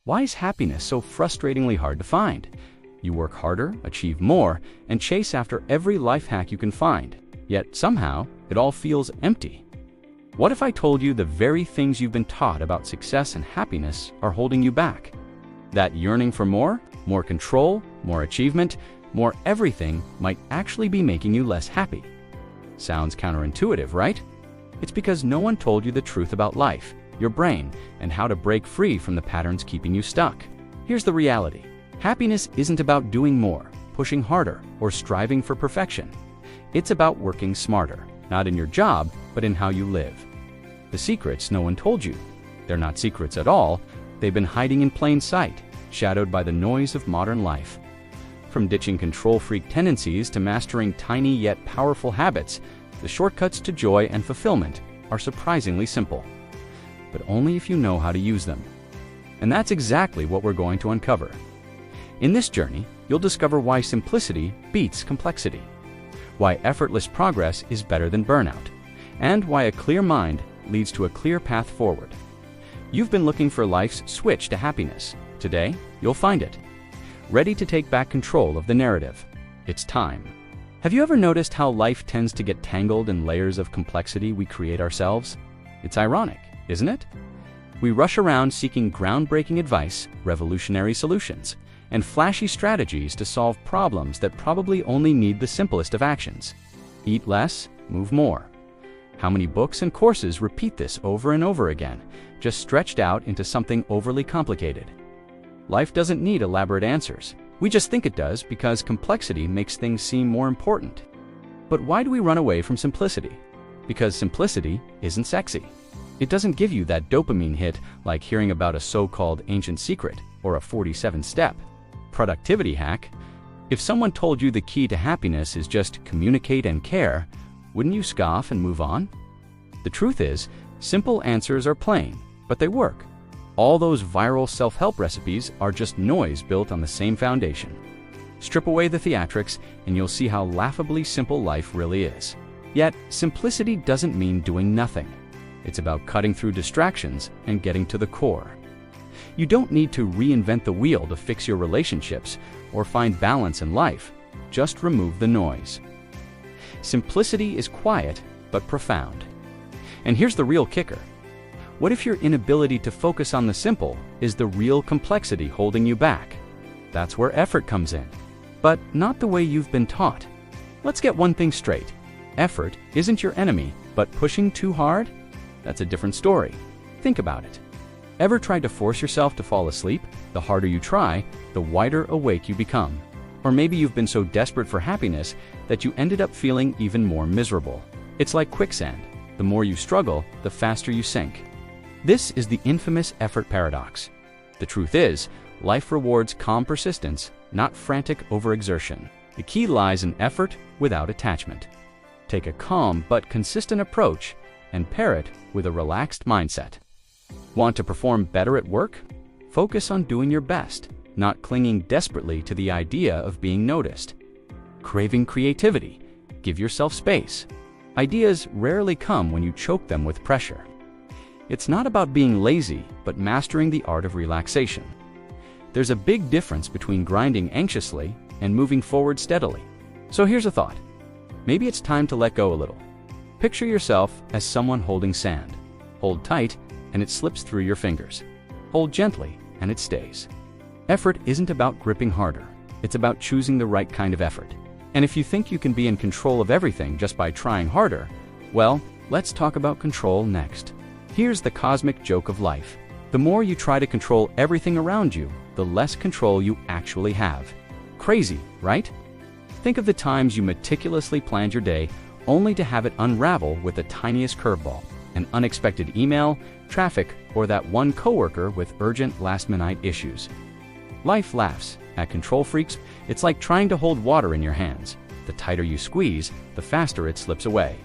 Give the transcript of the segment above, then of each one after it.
Why is happiness so frustratingly hard to find? You work harder, achieve more, and chase after every life hack you can find, yet somehow it all feels empty. What if I told you the very things you've been taught about success and happiness are holding you back? That yearning for more control, more achievement, more everything might actually be making you less happy. Sounds counterintuitive, right? It's because no one told you the truth about life, your brain, and how to break free from the patterns keeping you stuck. Here's the reality. Happiness isn't about doing more, pushing harder, or striving for perfection. It's about working smarter, not in your job, but in how you live. The secrets no one told you. They're not secrets at all. They've been hiding in plain sight, shadowed by the noise of modern life. From ditching control-freak tendencies to mastering tiny yet powerful habits, the shortcuts to joy and fulfillment are surprisingly simple. But only if you know how to use them. And that's exactly what we're going to uncover. In this journey, you'll discover why simplicity beats complexity, why effortless progress is better than burnout, and why a clear mind leads to a clear path forward. You've been looking for life's switch to happiness. Today, you'll find it. Ready to take back control of the narrative. It's time. Have you ever noticed how life tends to get tangled in layers of complexity we create ourselves? It's ironic, isn't it? We rush around seeking groundbreaking advice, revolutionary solutions, and flashy strategies to solve problems that probably only need the simplest of actions. Eat less, move more. How many books and courses repeat this over and over again, just stretched out into something overly complicated? Life doesn't need elaborate answers. We just think it does because complexity makes things seem more important. But why do we run away from simplicity? Because simplicity isn't sexy. It doesn't give you that dopamine hit like hearing about a so-called ancient secret or a 47-step productivity hack. If someone told you the key to happiness is just communicate and care, wouldn't you scoff and move on? The truth is, simple answers are plain, but they work. All those viral self-help recipes are just noise built on the same foundation. Strip away the theatrics and you'll see how laughably simple life really is. Yet, simplicity doesn't mean doing nothing. It's about cutting through distractions and getting to the core. You don't need to reinvent the wheel to fix your relationships or find balance in life. Just remove the noise. Simplicity is quiet, but profound. And here's the real kicker. What if your inability to focus on the simple is the real complexity holding you back? That's where effort comes in. But not the way you've been taught. Let's get one thing straight. Effort isn't your enemy, but pushing too hard? That's a different story. Think about it. Ever tried to force yourself to fall asleep? The harder you try, the wider awake you become. Or maybe you've been so desperate for happiness that you ended up feeling even more miserable. It's like quicksand. The more you struggle, the faster you sink. This is the infamous effort paradox. The truth is, life rewards calm persistence, not frantic overexertion. The key lies in effort without attachment. Take a calm but consistent approach and pair it with a relaxed mindset. Want to perform better at work? Focus on doing your best, not clinging desperately to the idea of being noticed. Craving creativity? Give yourself space. Ideas rarely come when you choke them with pressure. It's not about being lazy, but mastering the art of relaxation. There's a big difference between grinding anxiously and moving forward steadily. So here's a thought. Maybe it's time to let go a little. Picture yourself as someone holding sand. Hold tight, and it slips through your fingers. Hold gently, and it stays. Effort isn't about gripping harder. It's about choosing the right kind of effort. And if you think you can be in control of everything just by trying harder, well, let's talk about control next. Here's the cosmic joke of life. The more you try to control everything around you, the less control you actually have. Crazy, right? Think of the times you meticulously planned your day only to have it unravel with the tiniest curveball, an unexpected email, traffic, or that one coworker with urgent last-minute issues. Life laughs at control freaks. It's like trying to hold water in your hands. The tighter you squeeze, the faster it slips away.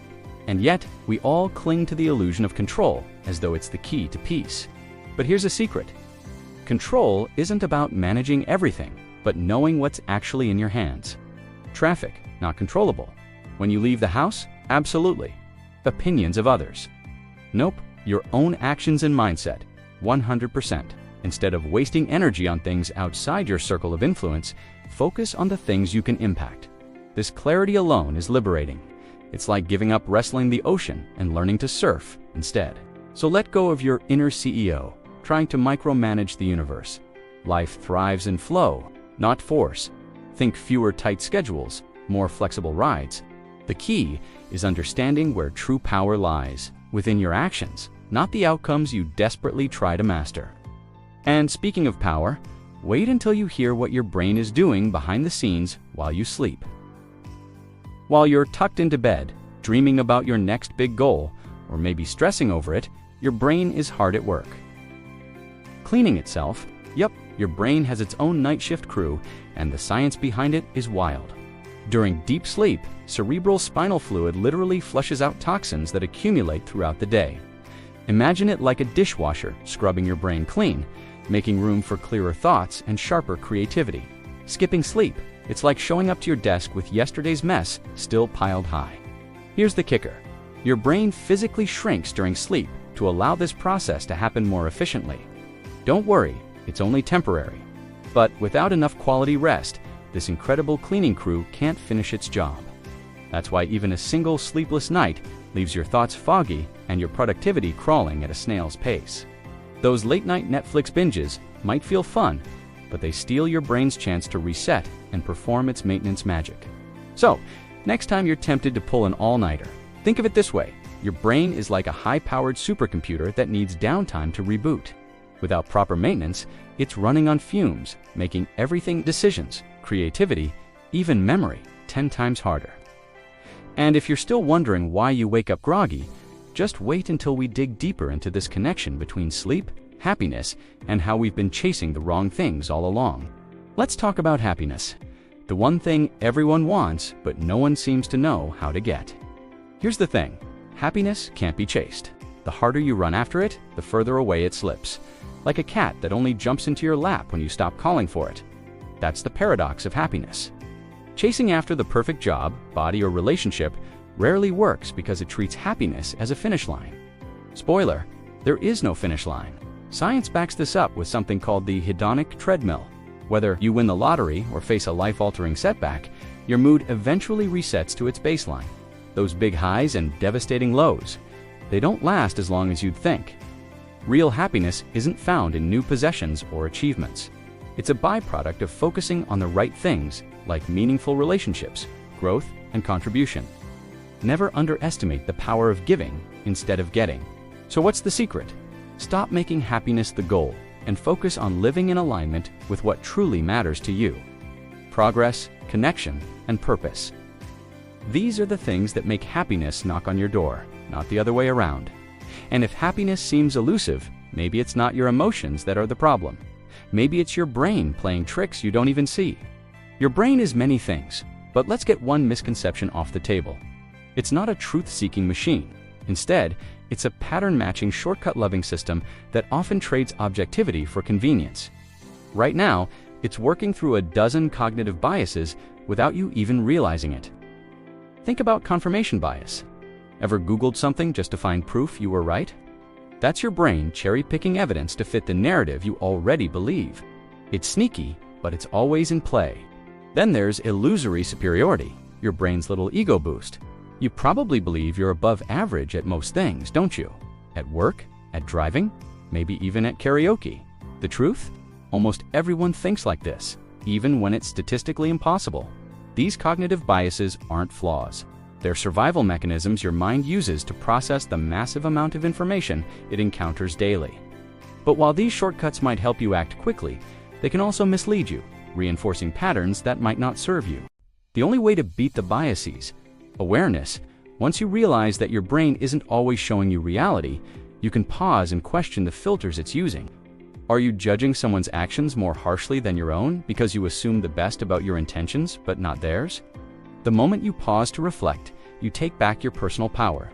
And yet, we all cling to the illusion of control as though it's the key to peace. But here's a secret. Control isn't about managing everything, but knowing what's actually in your hands. Traffic, not controllable. When you leave the house, absolutely. Opinions of others. Nope, your own actions and mindset, 100%. Instead of wasting energy on things outside your circle of influence, focus on the things you can impact. This clarity alone is liberating. It's like giving up wrestling the ocean and learning to surf instead. So let go of your inner CEO, trying to micromanage the universe. Life thrives in flow, not force. Think fewer tight schedules, more flexible rides. The key is understanding where true power lies, within your actions, not the outcomes you desperately try to master. And speaking of power, wait until you hear what your brain is doing behind the scenes while you sleep. While you're tucked into bed, dreaming about your next big goal, or maybe stressing over it, your brain is hard at work. Cleaning itself. Yep, your brain has its own night shift crew, and the science behind it is wild. During deep sleep, cerebral spinal fluid literally flushes out toxins that accumulate throughout the day. Imagine it like a dishwasher scrubbing your brain clean, making room for clearer thoughts and sharper creativity. Skipping sleep. It's like showing up to your desk with yesterday's mess still piled high. Here's the kicker. Your brain physically shrinks during sleep to allow this process to happen more efficiently. Don't worry, it's only temporary. But without enough quality rest, this incredible cleaning crew can't finish its job. That's why even a single sleepless night leaves your thoughts foggy and your productivity crawling at a snail's pace. Those late-night Netflix binges might feel fun, but they steal your brain's chance to reset and perform its maintenance magic. So, next time you're tempted to pull an all-nighter, think of it this way. Your brain is like a high-powered supercomputer that needs downtime to reboot. Without proper maintenance, it's running on fumes, making everything decisions, creativity, even memory 10 times harder. And if you're still wondering why you wake up groggy, just wait until we dig deeper into this connection between sleep, happiness, and how we've been chasing the wrong things all along. Let's talk about happiness. The one thing everyone wants, but no one seems to know how to get. Here's the thing. Happiness can't be chased. The harder you run after it, the further away it slips. Like a cat that only jumps into your lap when you stop calling for it. That's the paradox of happiness. Chasing after the perfect job, body, or relationship rarely works because it treats happiness as a finish line. Spoiler, there is no finish line. Science backs this up with something called the hedonic treadmill. Whether you win the lottery or face a life-altering setback, your mood eventually resets to its baseline. Those big highs and devastating lows, they don't last as long as you'd think. Real happiness isn't found in new possessions or achievements. It's a byproduct of focusing on the right things, like meaningful relationships, growth, and contribution. Never underestimate the power of giving instead of getting. So what's the secret? Stop making happiness the goal and focus on living in alignment with what truly matters to you. Progress, connection, and purpose. These are the things that make happiness knock on your door, not the other way around. And if happiness seems elusive, maybe it's not your emotions that are the problem. Maybe it's your brain playing tricks you don't even see. Your brain is many things, but let's get one misconception off the table. It's not a truth-seeking machine. Instead, it's a pattern-matching, shortcut-loving system that often trades objectivity for convenience. Right now, it's working through a dozen cognitive biases without you even realizing it. Think about confirmation bias. Ever Googled something just to find proof you were right? That's your brain cherry-picking evidence to fit the narrative you already believe. It's sneaky, but it's always in play. Then there's illusory superiority, your brain's little ego boost. You probably believe you're above average at most things, don't you? At work, at driving, maybe even at karaoke. The truth? Almost everyone thinks like this, even when it's statistically impossible. These cognitive biases aren't flaws. They're survival mechanisms your mind uses to process the massive amount of information it encounters daily. But while these shortcuts might help you act quickly, they can also mislead you, reinforcing patterns that might not serve you. The only way to beat the biases, awareness. Once you realize that your brain isn't always showing you reality, you can pause and question the filters it's using. Are you judging someone's actions more harshly than your own because you assume the best about your intentions but not theirs? The moment you pause to reflect, you take back your personal power.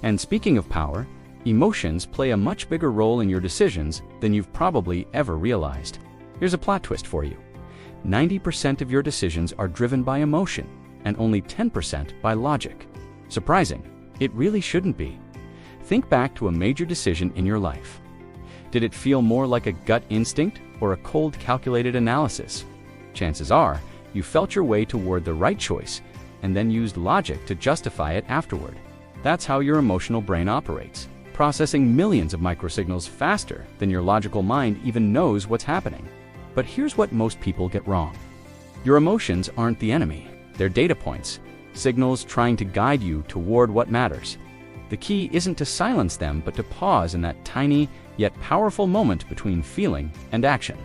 And speaking of power, emotions play a much bigger role in your decisions than you've probably ever realized. Here's a plot twist for you. 90% of your decisions are driven by emotion, and only 10% by logic. Surprising, it really shouldn't be. Think back to a major decision in your life. Did it feel more like a gut instinct or a cold, calculated analysis? Chances are, you felt your way toward the right choice and then used logic to justify it afterward. That's how your emotional brain operates, processing millions of microsignals faster than your logical mind even knows what's happening. But here's what most people get wrong. Your emotions aren't the enemy. They're data points, signals trying to guide you toward what matters. The key isn't to silence them, but to pause in that tiny yet powerful moment between feeling and action.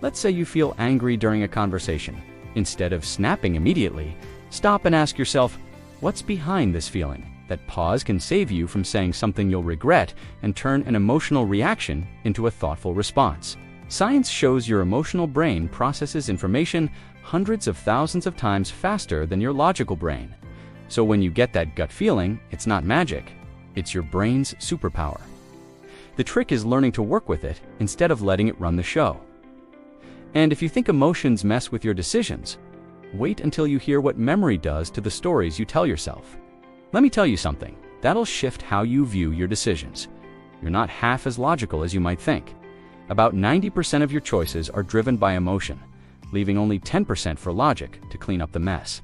Let's say you feel angry during a conversation. Instead of snapping immediately, stop and ask yourself, what's behind this feeling? That pause can save you from saying something you'll regret and turn an emotional reaction into a thoughtful response. Science shows your emotional brain processes information hundreds of thousands of times faster than your logical brain. So when you get that gut feeling, it's not magic, it's your brain's superpower. The trick is learning to work with it instead of letting it run the show. And if you think emotions mess with your decisions, wait until you hear what memory does to the stories you tell yourself. Let me tell you something, that'll shift how you view your decisions. You're not half as logical as you might think. About 90% of your choices are driven by emotion, leaving only 10% for logic to clean up the mess.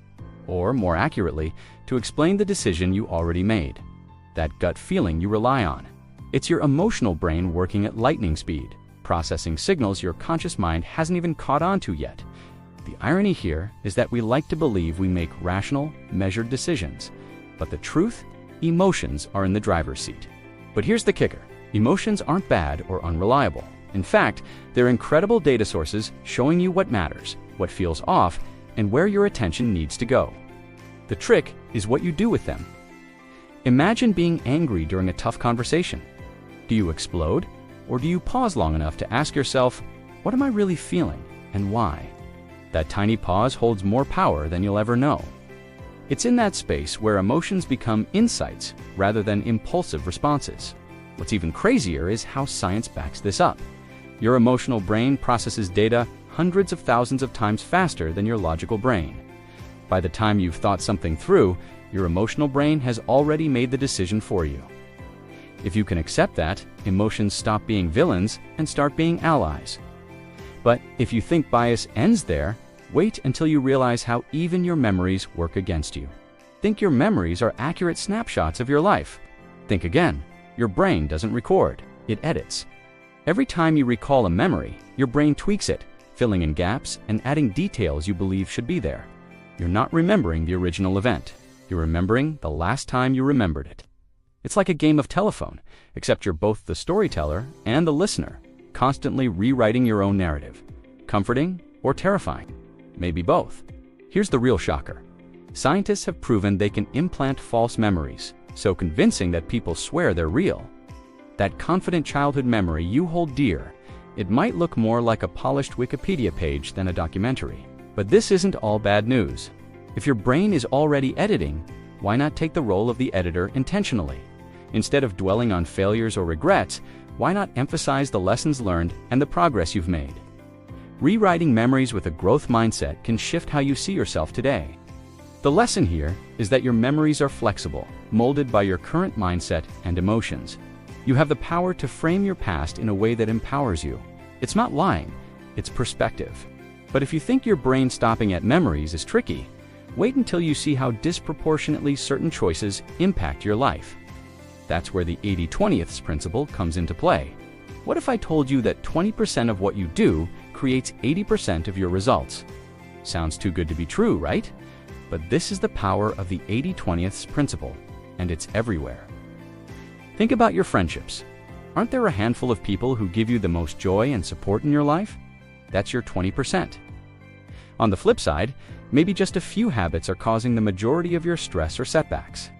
Or, more accurately, to explain the decision you already made. That gut feeling you rely on. It's your emotional brain working at lightning speed, processing signals your conscious mind hasn't even caught on to yet. The irony here is that we like to believe we make rational, measured decisions. But the truth? Emotions are in the driver's seat. But here's the kicker. Emotions aren't bad or unreliable. In fact, they're incredible data sources showing you what matters, what feels off, and where your attention needs to go. The trick is what you do with them. Imagine being angry during a tough conversation. Do you explode? Or do you pause long enough to ask yourself, what am I really feeling and why? That tiny pause holds more power than you'll ever know. It's in that space where emotions become insights rather than impulsive responses. What's even crazier is how science backs this up. Your emotional brain processes data hundreds of thousands of times faster than your logical brain. By the time you've thought something through, your emotional brain has already made the decision for you. If you can accept that, emotions stop being villains and start being allies. But if you think bias ends there, wait until you realize how even your memories work against you. Think your memories are accurate snapshots of your life. Think again. Your brain doesn't record, it edits. Every time you recall a memory, your brain tweaks it, filling in gaps and adding details you believe should be there. You're not remembering the original event. You're remembering the last time you remembered it. It's like a game of telephone, except you're both the storyteller and the listener, constantly rewriting your own narrative. Comforting or terrifying? Maybe both. Here's the real shocker. Scientists have proven they can implant false memories, so convincing that people swear they're real. That confident childhood memory you hold dear, it might look more like a polished Wikipedia page than a documentary. But this isn't all bad news. If your brain is already editing, why not take the role of the editor intentionally? Instead of dwelling on failures or regrets, why not emphasize the lessons learned and the progress you've made? Rewriting memories with a growth mindset can shift how you see yourself today. The lesson here is that your memories are flexible, molded by your current mindset and emotions. You have the power to frame your past in a way that empowers you. It's not lying, it's perspective. But if you think your brain stopping at memories is tricky, wait until you see how disproportionately certain choices impact your life. That's where the 80/20th principle comes into play. What if I told you that 20% of what you do creates 80% of your results? Sounds too good to be true, right? But this is the power of the 80/20th principle, and it's everywhere. Think about your friendships. Aren't there a handful of people who give you the most joy and support in your life? That's your 20%. On the flip side, maybe just a few habits are causing the majority of your stress or setbacks.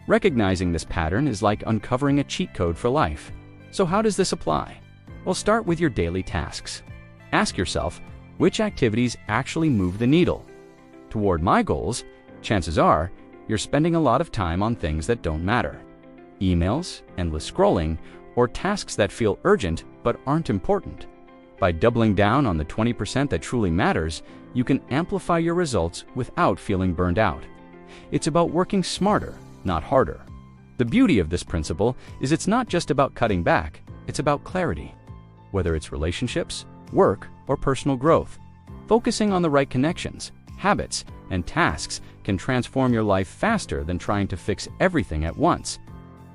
Recognizing this pattern is like uncovering a cheat code for life. So how does this apply? Well, start with your daily tasks. Ask yourself, which activities actually move the needle? Toward my goals, chances are you're spending a lot of time on things that don't matter. Emails, endless scrolling, or tasks that feel urgent but aren't important. By doubling down on the 20% that truly matters, you can amplify your results without feeling burned out. It's about working smarter, not harder. The beauty of this principle is it's not just about cutting back, it's about clarity. Whether it's relationships, work, or personal growth, focusing on the right connections, habits, and tasks can transform your life faster than trying to fix everything at once.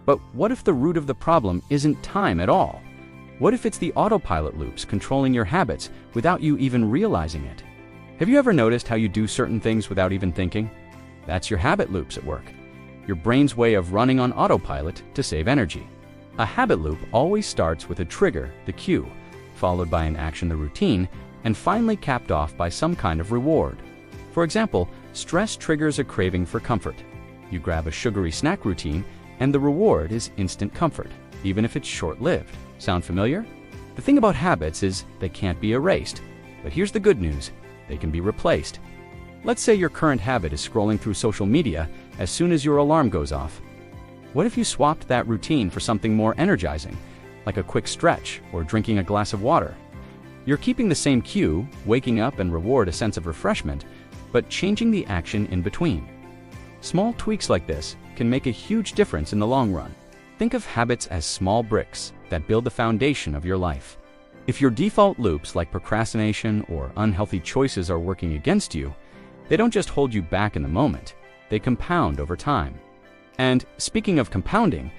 But what if the root of the problem isn't time at all? What if it's the autopilot loops controlling your habits without you even realizing it? Have you ever noticed how you do certain things without even thinking? That's your habit loops at work. Your brain's way of running on autopilot to save energy. A habit loop always starts with a trigger, the cue, followed by an action, the routine, and finally capped off by some kind of reward. For example, stress triggers a craving for comfort. You grab a sugary snack routine, and the reward is instant comfort, even if it's short-lived. Sound familiar? The thing about habits is they can't be erased. But here's the good news, they can be replaced. Let's say your current habit is scrolling through social media as soon as your alarm goes off. What if you swapped that routine for something more energizing, like a quick stretch or drinking a glass of water? You're keeping the same cue, waking up and reward a sense of refreshment, but changing the action in between. Small tweaks like this can make a huge difference in the long run. Think of habits as small bricks that build the foundation of your life. If your default loops like procrastination or unhealthy choices are working against you, they don't just hold you back in the moment, they compound over time. And speaking of compounding,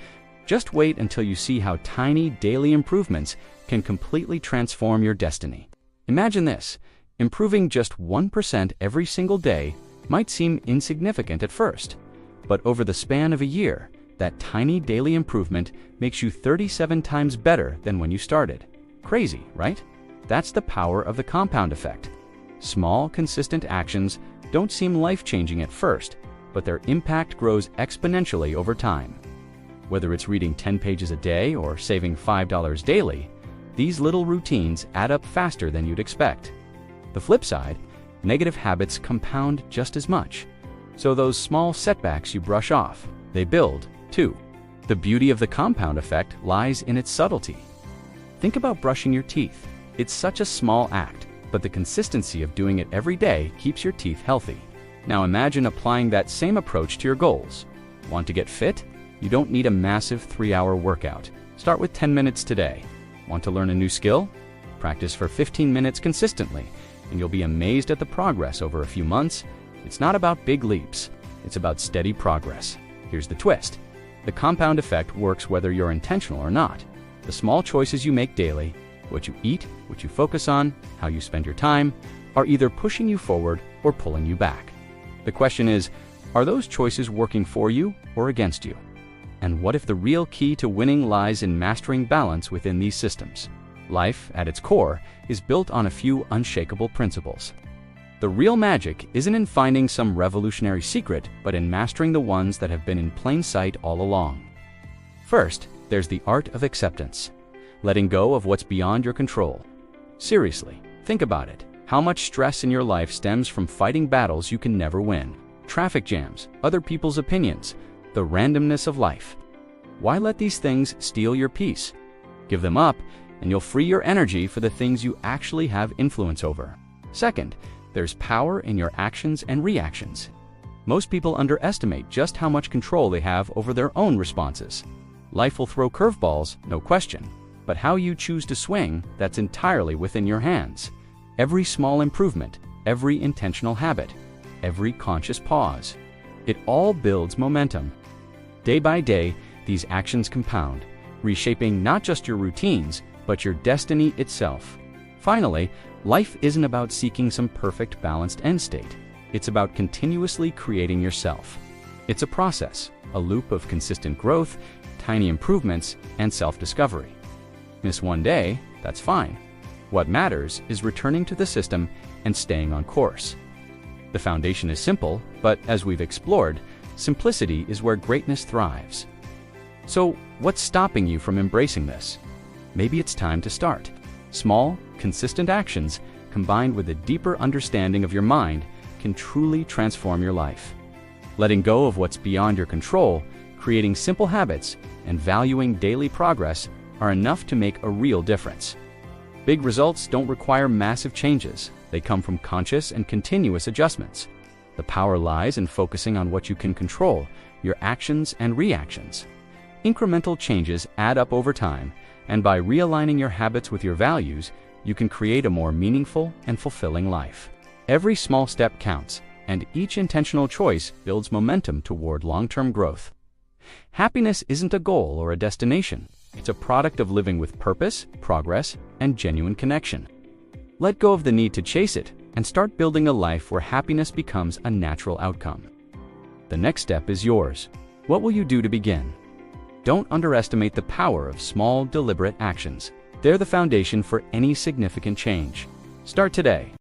just wait until you see how tiny daily improvements can completely transform your destiny. Imagine this, improving just 1% every single day might seem insignificant at first, but over the span of a year, that tiny daily improvement makes you 37 times better than when you started. Crazy, right? That's the power of the compound effect. Small, consistent actions don't seem life-changing at first, but their impact grows exponentially over time. Whether it's reading 10 pages a day or saving $5 daily, these little routines add up faster than you'd expect. The flip side, negative habits compound just as much. So those small setbacks you brush off, they build, too. The beauty of the compound effect lies in its subtlety. Think about brushing your teeth. It's such a small act, but the consistency of doing it every day keeps your teeth healthy. Now imagine applying that same approach to your goals. Want to get fit? You don't need a massive 3-hour workout. Start with 10 minutes today. Want to learn a new skill? Practice for 15 minutes consistently, and you'll be amazed at the progress over a few months. It's not about big leaps, it's about steady progress. Here's the twist. The compound effect works whether you're intentional or not. The small choices you make daily, what you eat, what you focus on, how you spend your time, are either pushing you forward or pulling you back. The question is, are those choices working for you or against you? And what if the real key to winning lies in mastering balance within these systems? Life, at its core, is built on a few unshakable principles. The real magic isn't in finding some revolutionary secret, but in mastering the ones that have been in plain sight all along. First, there's the art of acceptance. Letting go of what's beyond your control. Seriously, think about it. How much stress in your life stems from fighting battles you can never win? Traffic jams, other people's opinions, the randomness of life. Why let these things steal your peace? Give them up, and you'll free your energy for the things you actually have influence over. Second, there's power in your actions and reactions. Most people underestimate just how much control they have over their own responses. Life will throw curveballs, no question, but how you choose to swing, that's entirely within your hands. Every small improvement, every intentional habit, every conscious pause, it all builds momentum. Day by day, these actions compound, reshaping not just your routines, but your destiny itself. Finally, life isn't about seeking some perfect balanced end state. It's about continuously creating yourself. It's a process, a loop of consistent growth, tiny improvements, and self-discovery. Miss one day, that's fine. What matters is returning to the system and staying on course. The foundation is simple, but as we've explored, simplicity is where greatness thrives. So, what's stopping you from embracing this? Maybe it's time to start. Small, consistent actions, combined with a deeper understanding of your mind, can truly transform your life. Letting go of what's beyond your control, creating simple habits, and valuing daily progress are enough to make a real difference. Big results don't require massive changes. They come from conscious and continuous adjustments. The power lies in focusing on what you can control your actions and reactions. Incremental changes add up over time, and by realigning your habits with your values, you can create a more meaningful and fulfilling life. Every small step counts, and each intentional choice builds momentum toward long-term growth. Happiness isn't a goal or a destination. It's a product of living with purpose, progress, and genuine connection. Let go of the need to chase it and start building a life where happiness becomes a natural outcome. The next step is yours. What will you do to begin? Don't underestimate the power of small, deliberate actions. They're the foundation for any significant change. Start today.